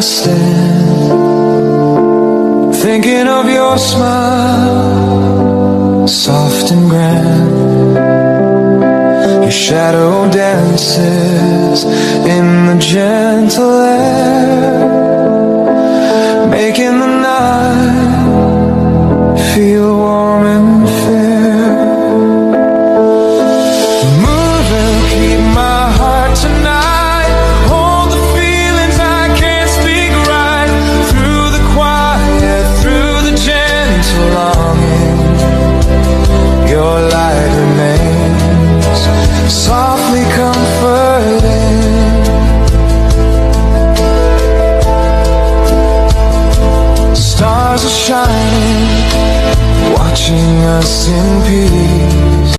stand, thinking of your smile, soft and grand. Your shadow dances in the gentle air, making the night feel warm.